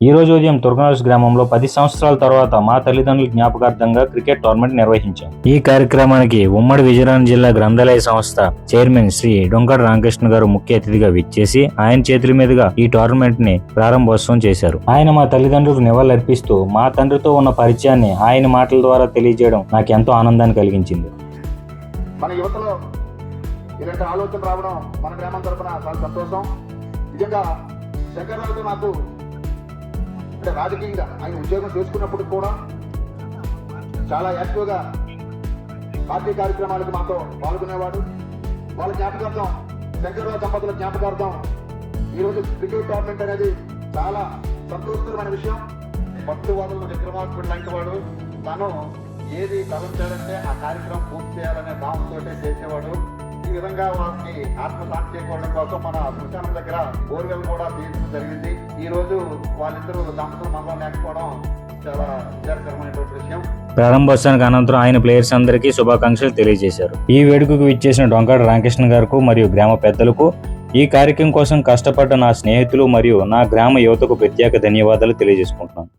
ఈ రోజు ఉదయం తుర్కనాస్ గ్రామంలో 10 సంవత్సరాల తర్వాత మా తల్లిదండ్రుల జ్ఞాపకార్థంగా క్రికెట్ టోర్నమెంట్ నిర్వహించాం. ఈ కార్యక్రమానికి ఉమ్మడి విజయనగరం జిల్లా గ్రంథాలయ సంస్థ చైర్మన్ శ్రీ డొంకడ రామకృష్ణ గారు ముఖ్య అతిథిగా విచ్చేసి ఆయన చేతుల మీదుగా ఈ టోర్నమెంట్ ని ప్రారంభోత్సవం చేశారు. ఆయన మా తల్లిదండ్రులకు నివాళులర్పిస్తూ మా తండ్రితో ఉన్న పరిచయాన్ని ఆయన మాటల ద్వారా తెలియజేయడం నాకు ఎంతో ఆనందాన్ని కలిగించింది. మన యువతలో ఇలాంటి ఆలోచన రావడం మన గ్రామం తరఫున చాలా సంతోషం. నిజంగా శంకర్రావుతో నాకు అంటే రాజకీయంగా ఆయన ఉద్యోగం చేసుకున్నప్పుడు కూడా చాలా యాక్టివ్గా పార్టీ కార్యక్రమాలకు మాతో పాల్గొనేవాడు. వాళ్ళ జ్ఞాపకార్థం, శంకర్రావు దంపతుల జ్ఞాపకార్థం ఈరోజు క్రికెట్ టోర్నమెంట్ అనేది చాలా సంతోషకరమైన విషయం. పట్టువాదులు విక్రమార్కుడు లాంటి వాడు. తను ఏది తలంచాడంటే ఆ కార్యక్రమం పూర్తి చేయాలనే భావంతో చేసేవాడు. ఈ విధంగా వారికి ఆత్మశాంతి చేకూరడం కోసం మన శ్మశానం దగ్గర బోర్వెల్ కూడా తీయడం జరిగింది. ఈ రోజు వాళ్ళిద్దరూ దంపతులు మనలో లేకపోవడం చాలా విచారకరమైనటువంటి విషయం. ప్రారంభోత్సవానికి అనంతరం ఆయన ప్లేయర్స్ అందరికీ శుభాకాంక్షలు తెలియజేశారు. ఈ వేడుకకు విచ్చేసిన డొంకడ రామకృష్ణ గారికి మరియు గ్రామ పెద్దలకు, ఈ కార్యక్రమం కోసం కష్టపడ్డ నా స్నేహితులు మరియు నా గ్రామ యువతకు ప్రత్యేక ధన్యవాదాలు తెలియజేసుకుంటున్నాను.